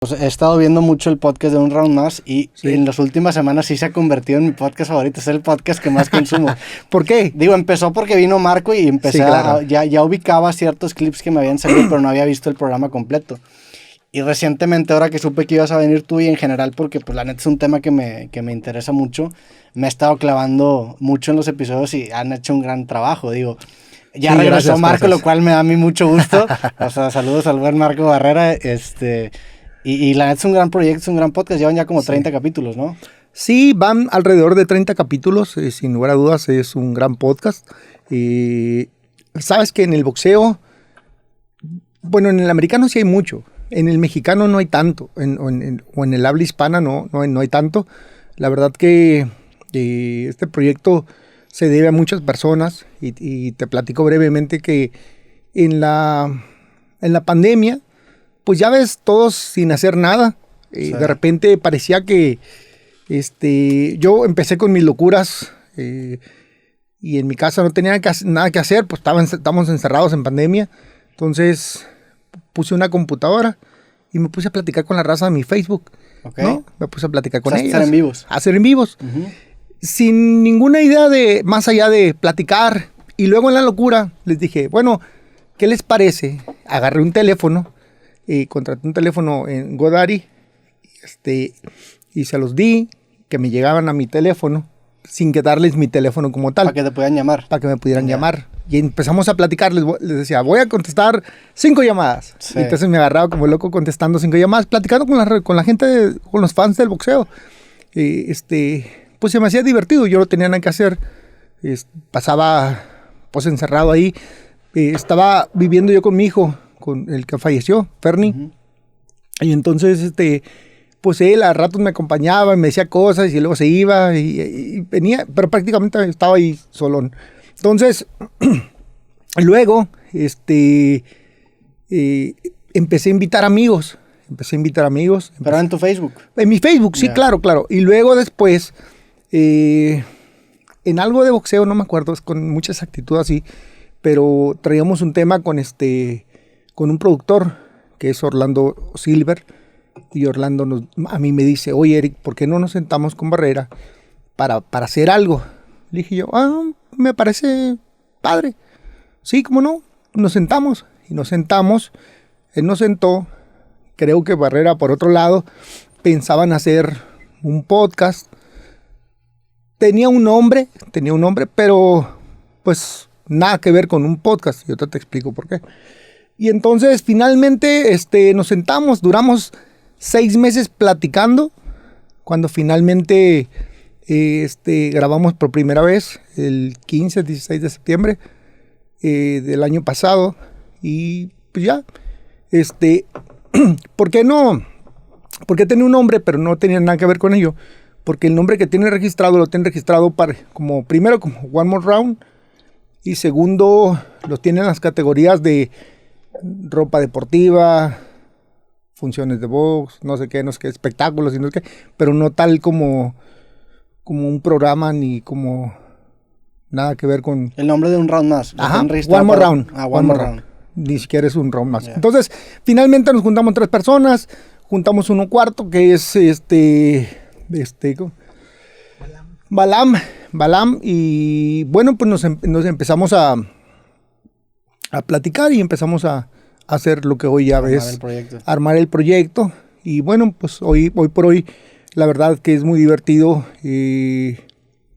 Pues he estado viendo mucho el podcast de Un Round Más y en las últimas semanas sí se ha convertido en mi podcast favorito. Es el podcast que más consumo. ¿Por qué? Digo, empezó porque vino Marco y empecé ya ubicaba ciertos clips que me habían salido, pero no había visto el programa completo. Y recientemente, ahora que supe que ibas a venir tú y en general, porque pues la neta es un tema que me interesa mucho, me he estado clavando mucho en los episodios y han hecho un gran trabajo, digo. Ya regresó Marco, lo cual me da a mí mucho gusto. O sea, saludos al buen Marco Barrera, Y la neta es un gran proyecto, es un gran podcast. Llevan ya como 30 capítulos, ¿no? Sí, van alrededor de 30 capítulos. Sin lugar a dudas es un gran podcast. Sabes que en el boxeo, bueno, en el americano sí hay mucho. En el mexicano no hay tanto. O en el habla hispana no hay tanto. La verdad que este proyecto se debe a muchas personas. Y te platico brevemente que en la pandemia, pues ya ves, todos sin hacer nada. Sí. De repente parecía que yo empecé con mis locuras y en mi casa no tenía nada que hacer, pues estábamos encerrados en pandemia. Entonces puse una computadora y me puse a platicar con la raza de mi Facebook. Okay. ¿No? Me puse a platicar con ellos. Hacer en vivos. Uh-huh. Sin ninguna idea de más allá de platicar. Y luego en la locura les dije, bueno, ¿qué les parece? Agarré un teléfono. Contraté un teléfono en GoDaddy y se los di, que me llegaban a mi teléfono sin que darles mi teléfono como tal. Para que te pudieran llamar. Para que me pudieran llamar. Y empezamos a platicar, les decía, voy a contestar 5 llamadas. Sí. Y entonces me agarraba como loco contestando 5 llamadas, platicando con la gente, con los fans del boxeo. Pues se me hacía divertido, yo no tenía nada que hacer. Pasaba pues encerrado ahí. Estaba viviendo yo con mi hijo, con el que falleció, Fernie. Uh-huh. Y entonces, pues él a ratos me acompañaba y me decía cosas y luego se iba y venía, pero prácticamente estaba ahí solón. Entonces, luego, empecé a invitar amigos. ¿Pero en tu Facebook? En mi Facebook, sí, yeah. Claro. Y luego después, en algo de boxeo, no me acuerdo, es con mucha exactitud así, pero traíamos un tema con un productor que es Orlando Silver, y Orlando a mí me dice, oye Eric, ¿por qué no nos sentamos con Barrera para hacer algo? Le dije yo, me parece padre. Sí, ¿cómo no? Nos sentamos, él nos sentó, creo que Barrera por otro lado pensaban hacer un podcast, tenía un nombre, pero pues nada que ver con un podcast, y ahorita te explico por qué. Y entonces finalmente nos sentamos, duramos 6 meses platicando, cuando finalmente grabamos por primera vez el 16 de septiembre del año pasado. Y pues ya, ¿por qué no? Porque tenía un nombre, pero no tenía nada que ver con ello. Porque el nombre que tiene registrado, lo tiene registrado primero como One More Round, y segundo, lo tiene en las categorías de ropa deportiva, funciones de box, no sé qué, espectáculos, no sé qué, pero no tal como un programa ni como nada que ver con... El nombre de Un Round Más. Ajá, One More Round. One More Round. Ni siquiera es un round más. Yeah. Entonces, finalmente nos juntamos 3 personas, juntamos uno cuarto que es Balam, y bueno, pues nos empezamos a platicar y empezamos a hacer lo que hoy ya ves, armar el proyecto. Y bueno, pues hoy por hoy la verdad que es muy divertido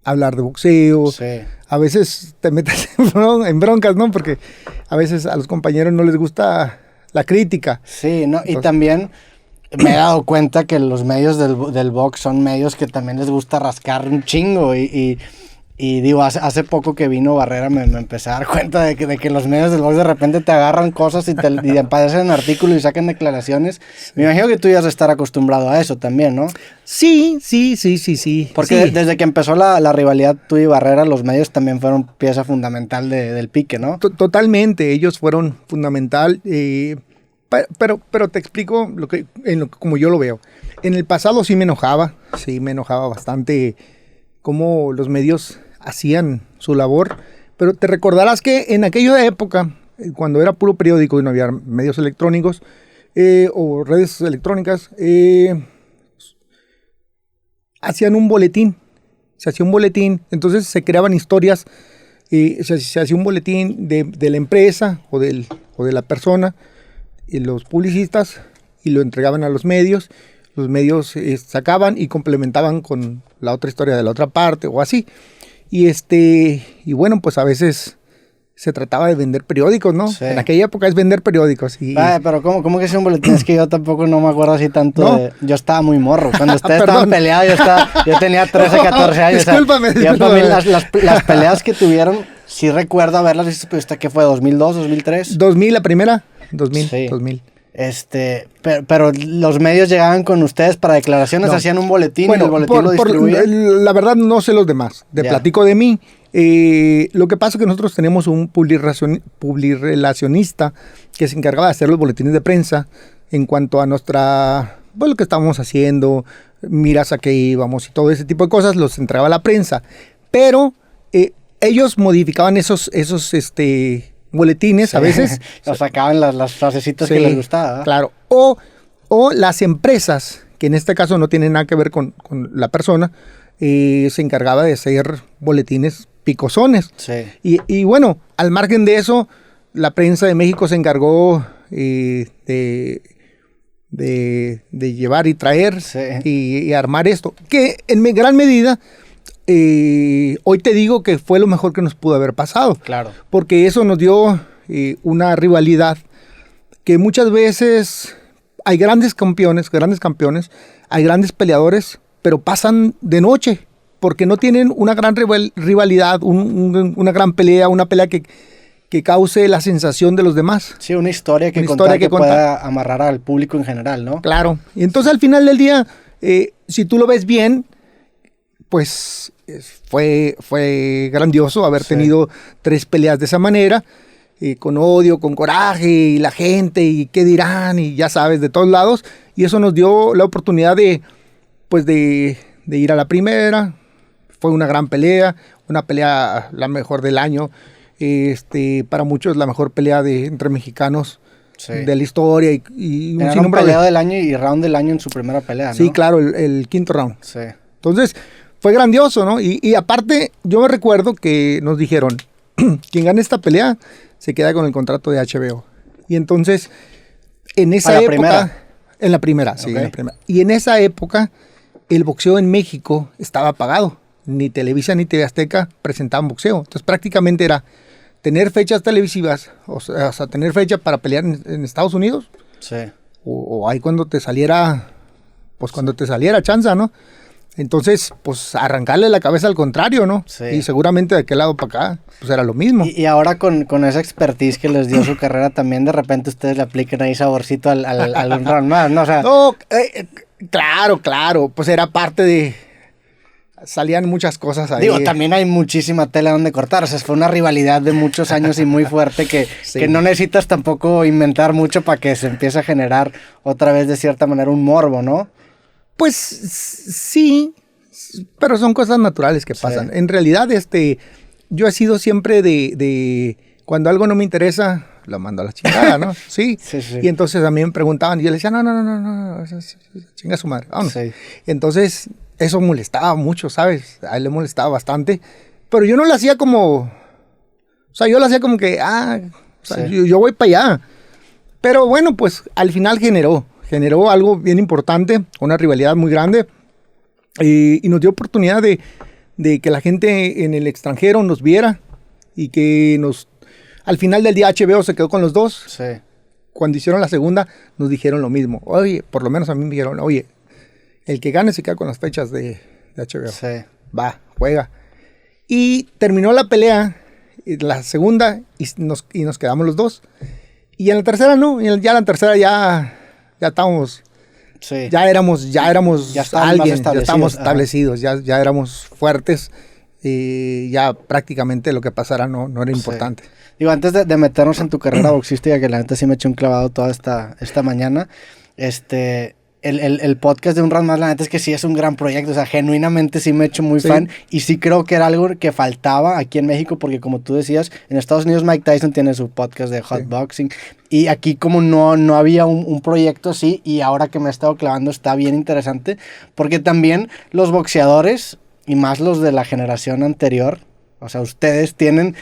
hablar de boxeo. Sí. A veces te metes en broncas, ¿no? Porque a veces a los compañeros no les gusta la crítica. Sí, ¿no? Entonces, y también me he dado cuenta que los medios del box son medios que también les gusta rascar un chingo y digo, hace poco que vino Barrera me empecé a dar cuenta de que los medios del box de repente te agarran cosas y te aparecen artículos y sacan declaraciones. Me imagino que tú ya has de estar acostumbrado a eso también, ¿no? Sí. Porque desde que empezó la rivalidad tú y Barrera, los medios también fueron pieza fundamental del pique, ¿no? Totalmente, ellos fueron fundamental. Pero te explico como yo lo veo. En el pasado sí me enojaba bastante cómo los medios hacían su labor, pero te recordarás que en aquella época, cuando era puro periódico y no había medios electrónicos, o redes electrónicas, hacían un boletín. Se hacía un boletín, entonces se creaban historias, se hacía un boletín de la empresa o de la persona, y los publicistas, y lo entregaban a los medios sacaban y complementaban con la otra historia de la otra parte o así. Y bueno, pues a veces se trataba de vender periódicos, ¿no? Sí. En aquella época es vender periódicos. Pero ¿cómo que es un boletín? Es que yo tampoco no me acuerdo así tanto. ¿No? Yo estaba muy morro. Cuando ustedes estaban peleados, yo tenía 13, 14 años. Discúlpame. Para mí las peleas que tuvieron, sí recuerdo haberlas visto, pero ¿qué fue? ¿2002, 2003? 2000, la primera. 2000, sí. 2000. Pero los medios llegaban con ustedes para declaraciones, hacían un boletín, y el boletín lo distribuían. La verdad no sé los demás, platico de mí. Lo que pasa es que nosotros tenemos un publirelacionista que se encargaba de hacer los boletines de prensa en cuanto a lo que estábamos haciendo, miras a qué íbamos y todo ese tipo de cosas, los entregaba a la prensa. Pero ellos modificaban esos boletines, sí, a veces. Los sacaban las frasecitas, sí, que les gustaba. Claro. O las empresas, que en este caso no tienen nada que ver con la persona, se encargaba de hacer boletines picosones. Sí. Y bueno, al margen de eso, la prensa de México se encargó de llevar y traer, sí, y armar esto. Que en gran medida, hoy te digo que fue lo mejor que nos pudo haber pasado. Claro. Porque eso nos dio una rivalidad que muchas veces hay grandes campeones, hay grandes peleadores, pero pasan de noche porque no tienen una gran rivalidad, una gran pelea, una pelea que cause la sensación de los demás. Sí, una historia que pueda amarrar al público en general, ¿no? Claro. Y entonces al final del día, si tú lo ves bien, pues fue grandioso haber tenido 3 peleas de esa manera, con odio, con coraje, y la gente, y qué dirán, y ya sabes, de todos lados. Y eso nos dio la oportunidad de ir a la primera. Fue una gran pelea, una pelea la mejor del año. Para muchos la mejor pelea entre mexicanos, sí, de la historia. Y un pelea del año y round del año en su primera pelea, ¿no? Sí, claro, el quinto round. Sí. Entonces, fue grandioso, ¿no? Y aparte, yo me recuerdo que nos dijeron, quien gane esta pelea se queda con el contrato de HBO. Y entonces, en esa época... En la primera, sí, okay, en la primera. Y en esa época, el boxeo en México estaba apagado. Ni Televisa ni TV Azteca presentaban boxeo. Entonces, prácticamente era tener fechas televisivas, o sea tener fecha para pelear en Estados Unidos. Sí. O ahí cuando te saliera chanza, ¿no? Entonces, pues arrancarle la cabeza al contrario, ¿no? Sí. Y seguramente de aquel lado para acá, pues era lo mismo. Y ahora con esa expertise que les dio su carrera también, de repente ustedes le apliquen ahí saborcito al un round más, ¿no? O sea, no, claro, pues era parte de... Salían muchas cosas ahí. Digo, también hay muchísima tela donde cortar. O sea, fue una rivalidad de muchos años y muy fuerte que, sí, que no necesitas tampoco inventar mucho para que se empiece a generar otra vez de cierta manera un morbo, ¿no? Pues sí, pero son cosas naturales que pasan. Sí. En realidad, yo he sido siempre de cuando algo no me interesa, lo mando a la chingada, ¿no? Sí. Sí. Y entonces a mí me preguntaban y yo les decía, no, chinga su madre, vámonos. Sí. Entonces, eso molestaba mucho, ¿sabes? A él le molestaba bastante, pero yo no lo hacía como, o sea, yo lo hacía como que, sí, yo voy para allá. Pero bueno, pues al final generó algo bien importante, una rivalidad muy grande, y nos dio oportunidad de que la gente en el extranjero nos viera y que al final del día HBO se quedó con los dos. Sí. Cuando hicieron la segunda nos dijeron lo mismo. Oye, por lo menos a mí me dijeron, oye, el que gane se queda con las fechas de HBO. Sí. Va, juega. Y terminó la pelea, la segunda, y nos quedamos los dos. Y en la tercera no, ya en la tercera ya estábamos, sí, ya éramos alguien, ya estábamos establecidos, ya éramos fuertes, y ya prácticamente lo que pasara no era importante. Sí. Digo, antes de meternos en tu carrera boxística, que la neta sí me eché un clavado toda esta mañana, el podcast de Un Round Más, la neta es que sí es un gran proyecto, o sea, genuinamente sí me he hecho muy fan y sí creo que era algo que faltaba aquí en México porque como tú decías, en Estados Unidos Mike Tyson tiene su podcast de hotboxing y aquí como no había un proyecto así y ahora que me he estado clavando está bien interesante porque también los boxeadores y más los de la generación anterior, o sea, ustedes tienen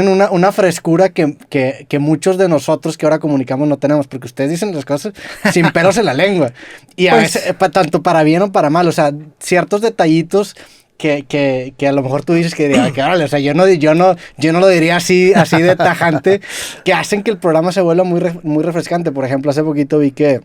una frescura que muchos de nosotros que ahora comunicamos no tenemos, porque ustedes dicen las cosas sin pelos en la lengua. Y a veces, tanto para bien o para mal, o sea, ciertos detallitos que a lo mejor tú dices que vale, o sea, yo no lo diría así de tajante, que hacen que el programa se vuelva muy refrescante. Por ejemplo, hace poquito vi que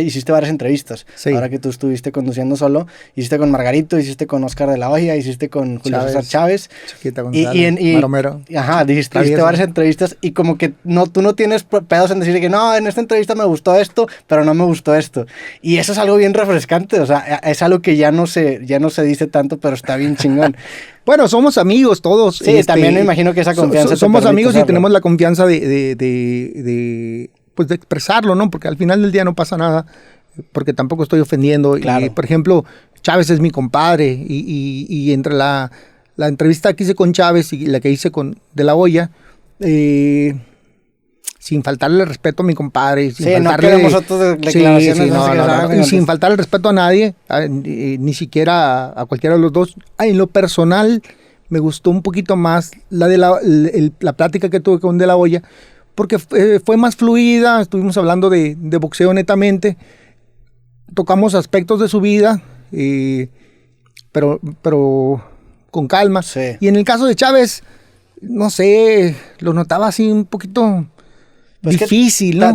hiciste varias entrevistas. Sí. Ahora que tú estuviste conduciendo solo, hiciste con Margarito, hiciste con Oscar de la Hoya, hiciste con Julio César Chávez. Chiquita González, Maromero. Ajá, hiciste varias entrevistas y como que tú no tienes pedos en decir que no, en esta entrevista me gustó esto, pero no me gustó esto. Y eso es algo bien refrescante, o sea, es algo que ya no se dice tanto, pero está bien chingón. Bueno, somos amigos todos. Sí, también me imagino que esa confianza somos amigos y tenemos la confianza pues de expresarlo, ¿no? Porque al final del día no pasa nada, porque tampoco estoy ofendiendo. Claro. Y, por ejemplo, Chávez es mi compadre y entre la entrevista que hice con Chávez y la que hice con De La Hoya, sin faltarle el respeto a mi compadre, sin faltarle, sin faltarle el respeto a nadie, ni siquiera a cualquiera de los dos. En lo personal, me gustó un poquito más la plática que tuve con De La Hoya, porque fue más fluida, estuvimos hablando de boxeo netamente, tocamos aspectos de su vida, pero con calma. Sí. Y en el caso de Chávez, no sé, lo notaba así un poquito difícil, ¿no?